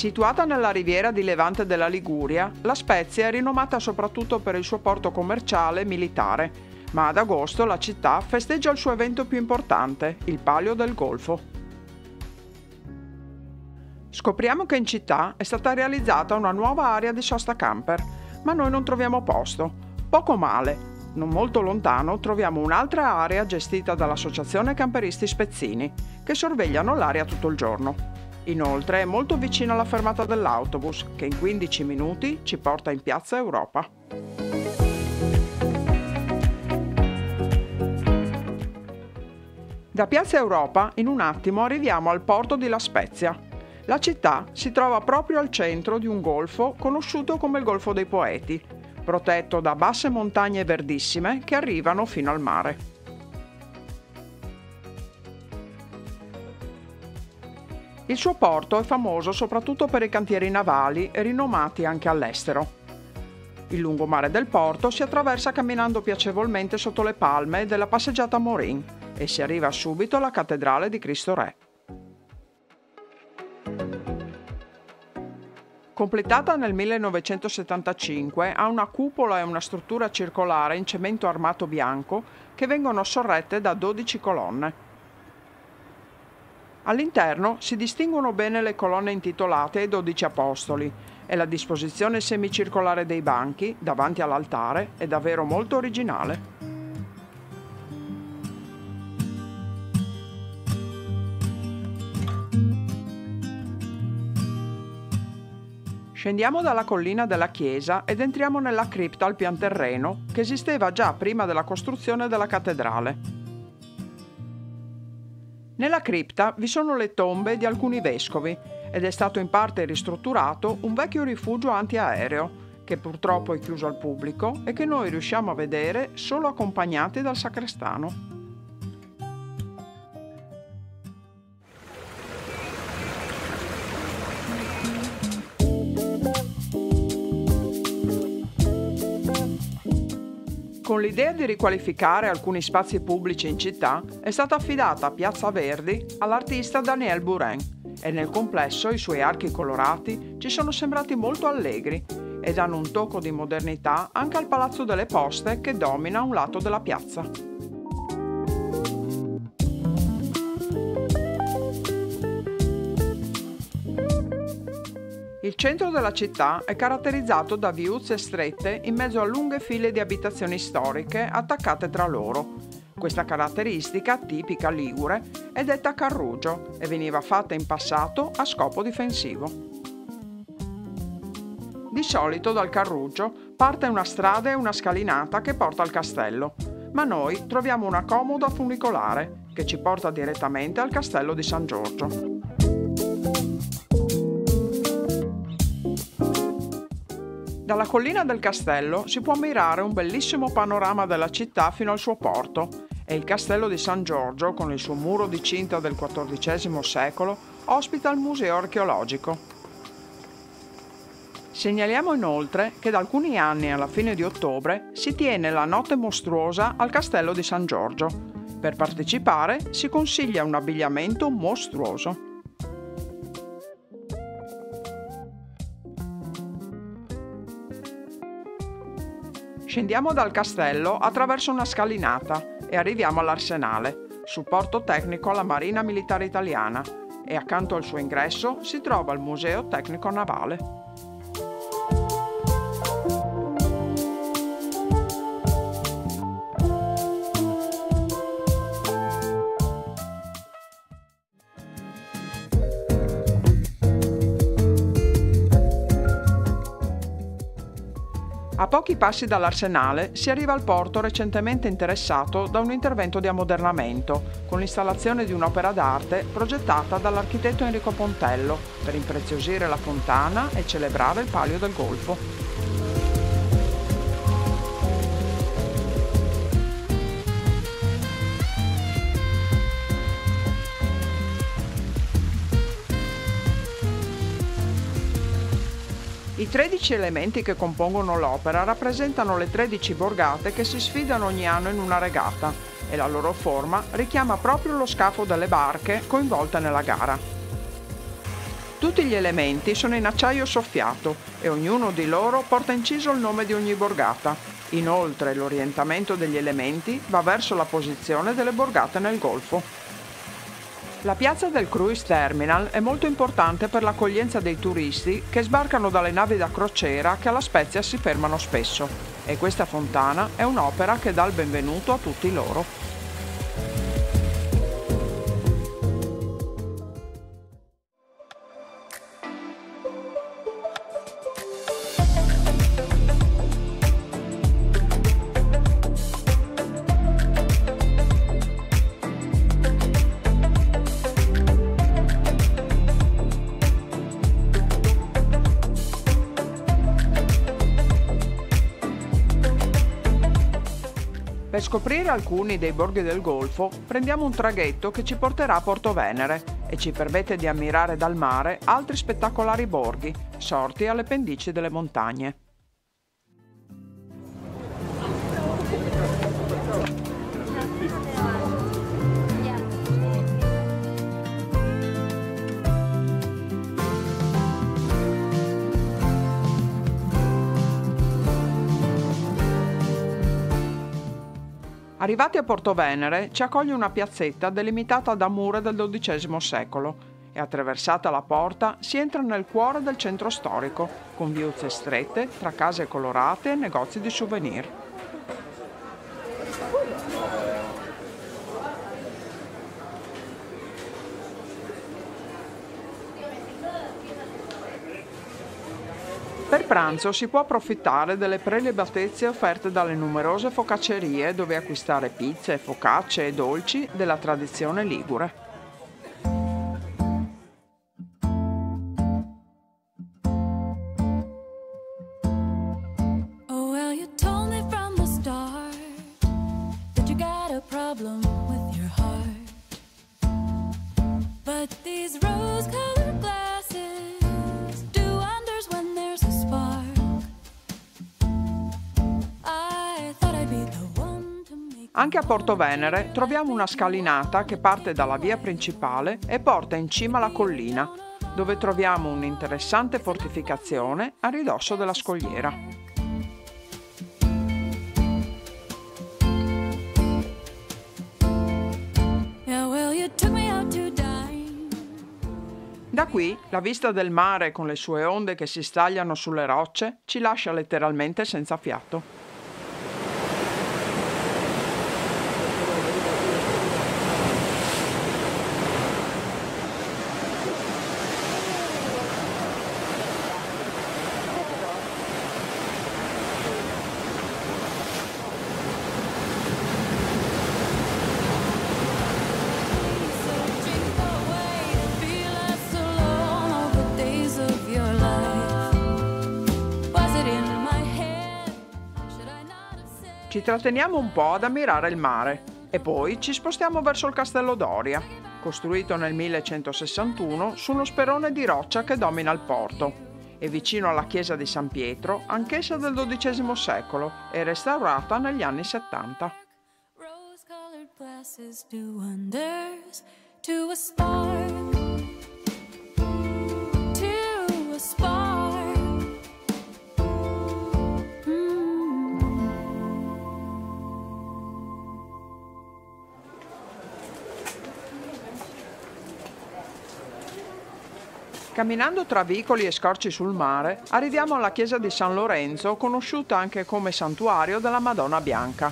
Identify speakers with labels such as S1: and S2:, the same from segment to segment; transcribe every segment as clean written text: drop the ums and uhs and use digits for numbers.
S1: Situata nella riviera di levante della Liguria, La Spezia è rinomata soprattutto per il suo porto commerciale e militare, ma ad agosto la città festeggia il suo evento più importante, il Palio del Golfo. Scopriamo che in città è stata realizzata una nuova area di sosta camper, ma noi non troviamo posto. Poco male. Non molto lontano troviamo un'altra area gestita dall'Associazione Camperisti Spezzini, che sorvegliano l'area tutto il giorno. Inoltre è molto vicino alla fermata dell'autobus, che in 15 minuti ci porta in Piazza Europa. Da Piazza Europa, in un attimo arriviamo al porto di La Spezia. La città si trova proprio al centro di un golfo conosciuto come il Golfo dei Poeti, protetto da basse montagne verdissime che arrivano fino al mare. Il suo porto è famoso soprattutto per i cantieri navali e rinomati anche all'estero. Il lungomare del porto si attraversa camminando piacevolmente sotto le palme della passeggiata Morin e si arriva subito alla cattedrale di Cristo Re. Completata nel 1975, ha una cupola e una struttura circolare in cemento armato bianco che vengono sorrette da 12 colonne. All'interno si distinguono bene le colonne intitolate ai 12 apostoli e la disposizione semicircolare dei banchi davanti all'altare è davvero molto originale. Scendiamo dalla collina della chiesa ed entriamo nella cripta al pian terreno che esisteva già prima della costruzione della cattedrale. Nella cripta vi sono le tombe di alcuni vescovi ed è stato in parte ristrutturato un vecchio rifugio antiaereo che purtroppo è chiuso al pubblico e che noi riusciamo a vedere solo accompagnati dal sacrestano. Con l'idea di riqualificare alcuni spazi pubblici in città è stata affidata Piazza Verdi all'artista Daniel Buren e nel complesso i suoi archi colorati ci sono sembrati molto allegri e danno un tocco di modernità anche al Palazzo delle Poste che domina un lato della piazza. Il centro della città è caratterizzato da viuzze strette in mezzo a lunghe file di abitazioni storiche attaccate tra loro. Questa caratteristica, tipica ligure, è detta carrugio e veniva fatta in passato a scopo difensivo. Di solito dal carrugio parte una strada e una scalinata che porta al castello, ma noi troviamo una comoda funicolare che ci porta direttamente al castello di San Giorgio. Dalla collina del castello si può ammirare un bellissimo panorama della città fino al suo porto e il castello di San Giorgio, con il suo muro di cinta del XIV secolo, ospita il museo archeologico. Segnaliamo inoltre che da alcuni anni alla fine di ottobre si tiene la Notte Mostruosa al castello di San Giorgio. Per partecipare si consiglia un abbigliamento mostruoso. Scendiamo dal castello attraverso una scalinata e arriviamo all'Arsenale, supporto tecnico alla Marina Militare Italiana, e accanto al suo ingresso si trova il Museo Tecnico Navale. A pochi passi dall'Arsenale si arriva al porto recentemente interessato da un intervento di ammodernamento, con l'installazione di un'opera d'arte progettata dall'architetto Enrico Pontello per impreziosire la fontana e celebrare il Palio del Golfo. I 13 elementi che compongono l'opera rappresentano le 13 borgate che si sfidano ogni anno in una regata e la loro forma richiama proprio lo scafo delle barche coinvolte nella gara. Tutti gli elementi sono in acciaio soffiato e ognuno di loro porta inciso il nome di ogni borgata. Inoltre l'orientamento degli elementi va verso la posizione delle borgate nel golfo. La piazza del Cruise Terminal è molto importante per l'accoglienza dei turisti che sbarcano dalle navi da crociera che alla Spezia si fermano spesso, e questa fontana è un'opera che dà il benvenuto a tutti loro. Per scoprire alcuni dei borghi del Golfo, prendiamo un traghetto che ci porterà a Porto Venere e ci permette di ammirare dal mare altri spettacolari borghi, sorti alle pendici delle montagne. Arrivati a Porto Venere ci accoglie una piazzetta delimitata da mura del XII secolo e attraversata la porta si entra nel cuore del centro storico, con viuzze strette tra case colorate e negozi di souvenir. Per pranzo si può approfittare delle prelibatezze offerte dalle numerose focaccerie dove acquistare pizze, focacce e dolci della tradizione ligure.
S2: Oh, well, you told me from the start that you got a problem with your heart. But these rose-colored glasses do wonders when there's a spark. I thought I'd be the one to make.
S1: Anche a Porto Venere troviamo una scalinata che parte dalla via principale e porta in cima alla collina, dove troviamo un'interessante fortificazione a ridosso della scogliera.
S2: Yeah, well, you took me out to dine.
S1: Da qui la vista del mare con le sue onde che si stagliano sulle rocce ci lascia letteralmente senza fiato.
S2: So drink away to be less alone all the days of your life. Was it in my head? Should I not have said?
S1: Ci tratteniamo un po' ad ammirare il mare e poi ci spostiamo verso il Castello Doria, costruito nel 1161 su uno sperone di roccia che domina il porto, e vicino alla chiesa di San Pietro, anch'essa del XII secolo e restaurata negli anni 70.
S2: Rose-colored glasses do wonders to a spark. To a spark.
S1: Camminando tra vicoli e scorci sul mare, arriviamo alla chiesa di San Lorenzo, conosciuta anche come santuario della Madonna Bianca.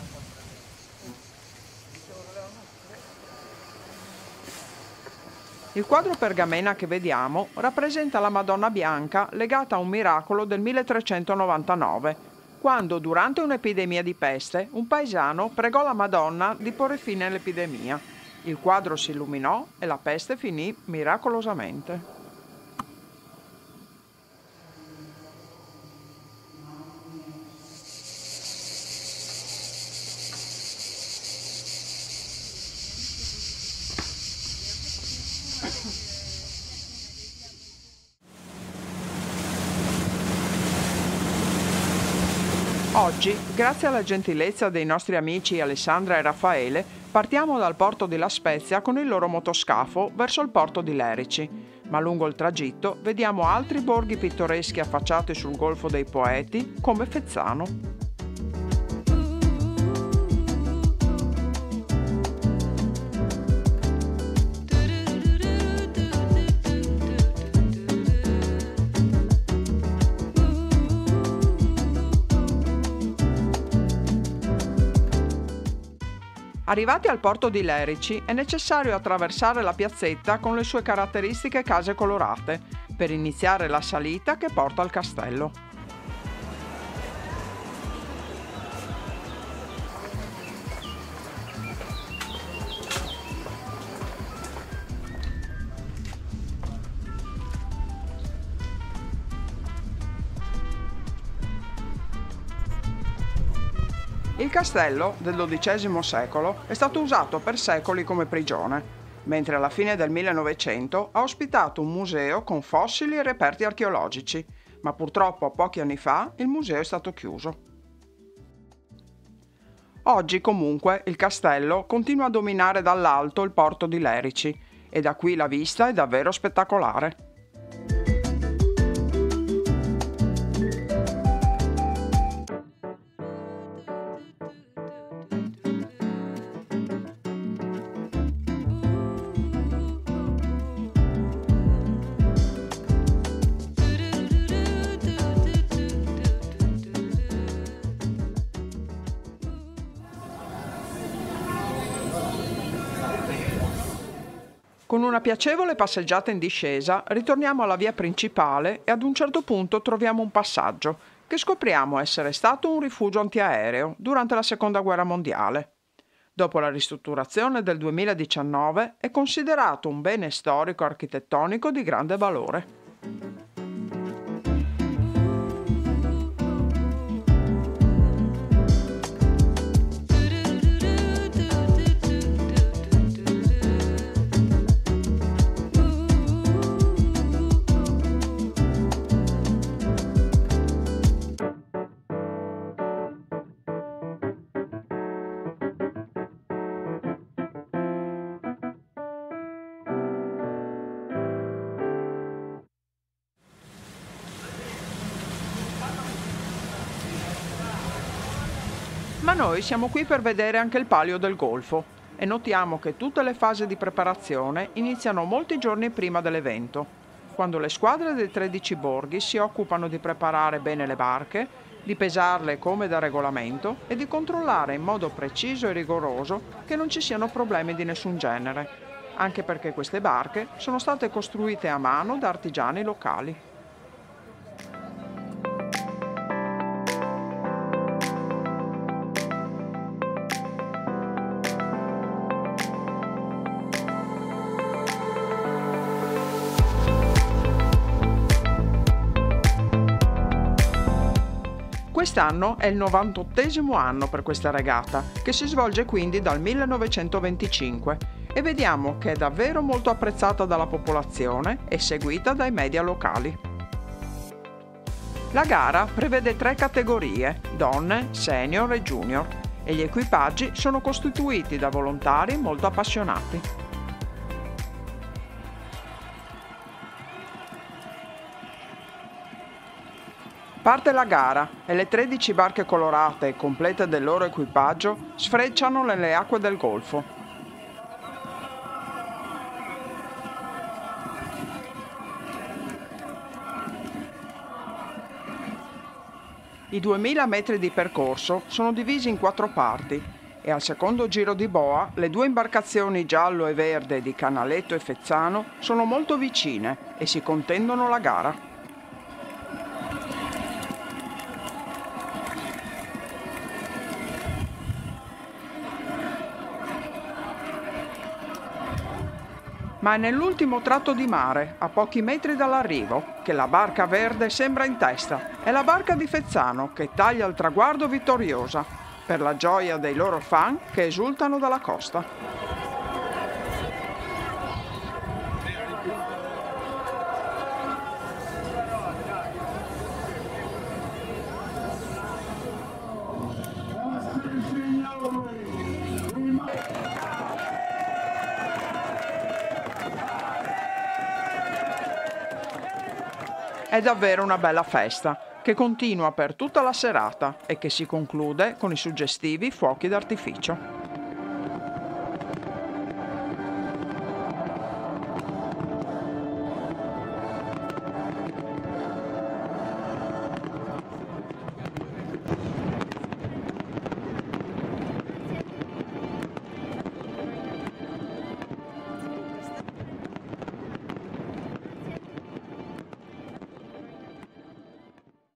S1: Il quadro pergamena che vediamo rappresenta la Madonna Bianca legata a un miracolo del 1399, quando durante un'epidemia di peste un paesano pregò la Madonna di porre fine all'epidemia. Il quadro si illuminò e la peste finì miracolosamente. Oggi, grazie alla gentilezza dei nostri amici Alessandra e Raffaele, partiamo dal porto di La Spezia con il loro motoscafo verso il porto di Lerici, Ma lungo il tragitto vediamo altri borghi pittoreschi affacciati sul Golfo dei Poeti, come Fezzano. Arrivati al porto di Lerici è necessario attraversare la piazzetta con le sue caratteristiche case colorate per iniziare la salita che porta al castello. Il castello del XII secolo è stato usato per secoli come prigione, mentre alla fine del 1900 ha ospitato un museo con fossili e reperti archeologici, ma purtroppo pochi anni fa il museo è stato chiuso. Oggi comunque il castello continua a dominare dall'alto il porto di Lerici e da qui la vista è davvero spettacolare. Con una piacevole passeggiata in discesa ritorniamo alla via principale e ad un certo punto troviamo un passaggio che scopriamo essere stato un rifugio antiaereo durante la Seconda Guerra Mondiale. Dopo la ristrutturazione del 2019 è considerato un bene storico architettonico di grande valore. Ma noi siamo qui per vedere anche il Palio del Golfo e notiamo che tutte le fasi di preparazione iniziano molti giorni prima dell'evento, quando le squadre dei 13 borghi si occupano di preparare bene le barche, di pesarle come da regolamento e di controllare in modo preciso e rigoroso che non ci siano problemi di nessun genere, anche perché queste barche sono state costruite a mano da artigiani locali. Quest'anno è il 98° anno per questa regata, che si svolge quindi dal 1925 e vediamo che è davvero molto apprezzata dalla popolazione e seguita dai media locali. La gara prevede 3 categorie, donne, senior e junior, e gli equipaggi sono costituiti da volontari molto appassionati. Parte la gara e le 13 barche colorate e complete del loro equipaggio sfrecciano nelle acque del Golfo. I 2000 metri di percorso sono divisi in 4 parti e al secondo giro di boa le 2 imbarcazioni giallo e verde di Canaletto e Fezzano sono molto vicine e si contendono la gara. Ma è nell'ultimo tratto di mare, a pochi metri dall'arrivo, che la barca verde sembra in testa. È la barca di Fezzano che taglia il traguardo vittoriosa, per la gioia dei loro fan che esultano dalla costa. È davvero una bella festa, che continua per tutta la serata e che si conclude con i suggestivi fuochi d'artificio.